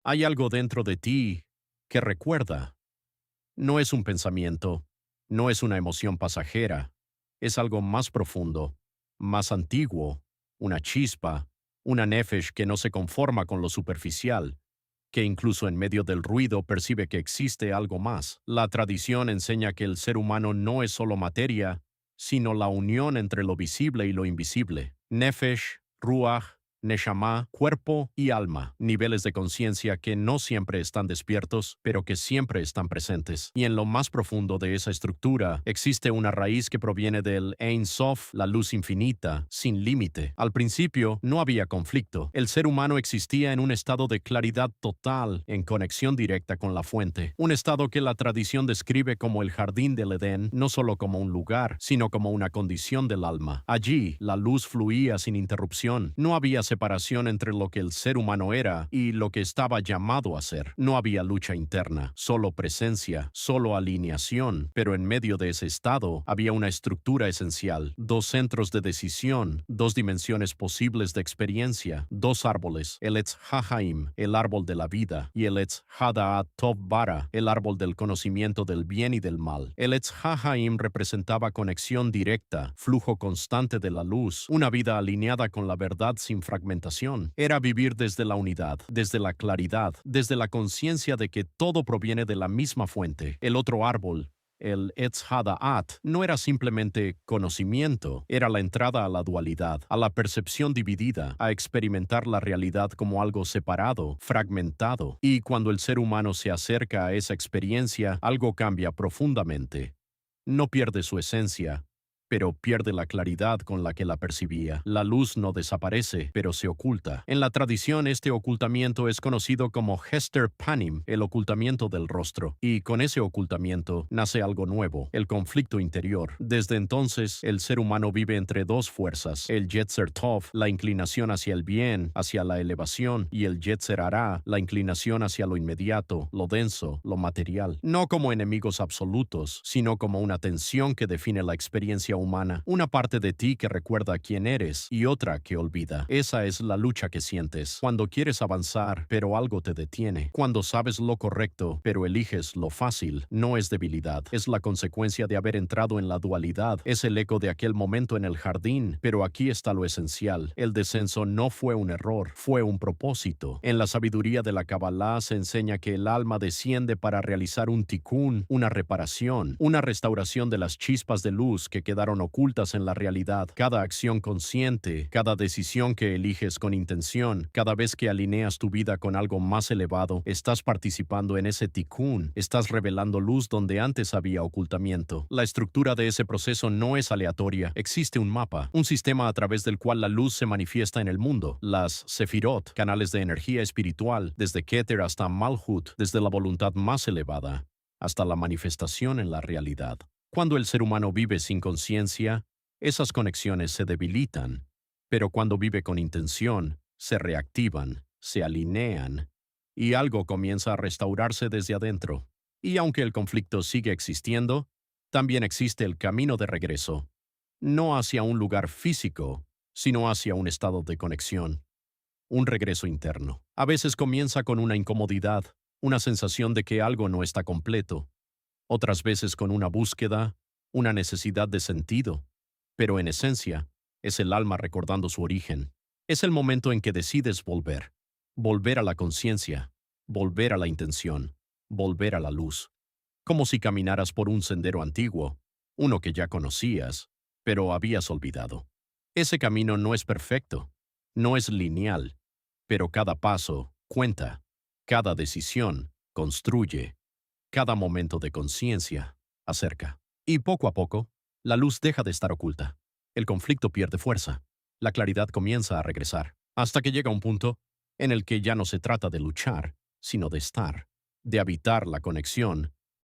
Hay algo dentro de ti que recuerda. No es un pensamiento, no es una emoción pasajera, es algo más profundo, más antiguo, una chispa, una nefesh que no se conforma con lo superficial, que incluso en medio del ruido percibe que existe algo más. La tradición enseña que el ser humano no es solo materia, sino la unión entre lo visible y lo invisible. Nefesh, ruach, neshama, cuerpo y alma, niveles de conciencia que no siempre están despiertos, pero que siempre están presentes. Y en lo más profundo de esa estructura existe una raíz que proviene del Ein Sof, la luz infinita, sin límite. Al principio no había conflicto. El ser humano existía en un estado de claridad total, en conexión directa con la fuente. Un estado que la tradición describe como el jardín del Edén, no solo como un lugar, sino como una condición del alma. Allí, la luz fluía sin interrupción. No había separación entre lo que el ser humano era y lo que estaba llamado a ser. No había lucha interna, solo presencia, solo alineación, pero en medio de ese estado había una estructura esencial, dos centros de decisión, dos dimensiones posibles de experiencia, dos árboles, el Etz Hahaim, el árbol de la vida, y el Etz Hadaat Tov Bara, el árbol del conocimiento del bien y del mal. El Etz Hahaim representaba conexión directa, flujo constante de la luz, una vida alineada con la verdad sin fragmentación. Era vivir desde la unidad, desde la claridad, desde la conciencia de que todo proviene de la misma fuente. El otro árbol, el Etz Hadaat, no era simplemente conocimiento, era la entrada a la dualidad, a la percepción dividida, a experimentar la realidad como algo separado, fragmentado. Y cuando el ser humano se acerca a esa experiencia, algo cambia profundamente. No pierde su esencia, pero pierde la claridad con la que la percibía. La luz no desaparece, pero se oculta. En la tradición, este ocultamiento es conocido como Hester Panim, el ocultamiento del rostro. Y con ese ocultamiento nace algo nuevo, el conflicto interior. Desde entonces, el ser humano vive entre dos fuerzas, el Yetzer Tov, la inclinación hacia el bien, hacia la elevación, y el Yetzer Hara, la inclinación hacia lo inmediato, lo denso, lo material. No como enemigos absolutos, sino como una tensión que define la experiencia humana, una parte de ti que recuerda quién eres y otra que olvida. Esa es la lucha que sientes. Cuando quieres avanzar, pero algo te detiene. Cuando sabes lo correcto, pero eliges lo fácil. No es debilidad, es la consecuencia de haber entrado en la dualidad. Es el eco de aquel momento en el jardín, pero aquí está lo esencial. El descenso no fue un error, fue un propósito. En la sabiduría de la Kabbalah se enseña que el alma desciende para realizar un tikkun, una reparación, una restauración de las chispas de luz que quedaron ocultas en la realidad. Cada acción consciente, cada decisión que eliges con intención, cada vez que alineas tu vida con algo más elevado, estás participando en ese tikkun, estás revelando luz donde antes había ocultamiento. La estructura de ese proceso no es aleatoria, existe un mapa, un sistema a través del cual la luz se manifiesta en el mundo. Las Sefirot, canales de energía espiritual, desde Keter hasta Malhut, desde la voluntad más elevada, hasta la manifestación en la realidad. Cuando el ser humano vive sin conciencia, esas conexiones se debilitan, pero cuando vive con intención, se reactivan, se alinean, y algo comienza a restaurarse desde adentro. Y aunque el conflicto sigue existiendo, también existe el camino de regreso, no hacia un lugar físico, sino hacia un estado de conexión, un regreso interno. A veces comienza con una incomodidad, una sensación de que algo no está completo, otras veces con una búsqueda, una necesidad de sentido, pero en esencia, es el alma recordando su origen. Es el momento en que decides volver, volver a la conciencia, volver a la intención, volver a la luz, como si caminaras por un sendero antiguo, uno que ya conocías, pero habías olvidado. Ese camino no es perfecto, no es lineal, pero cada paso cuenta, cada decisión construye. Cada momento de conciencia acerca. Y poco a poco, la luz deja de estar oculta. El conflicto pierde fuerza. La claridad comienza a regresar, hasta que llega un punto en el que ya no se trata de luchar, sino de estar, de habitar la conexión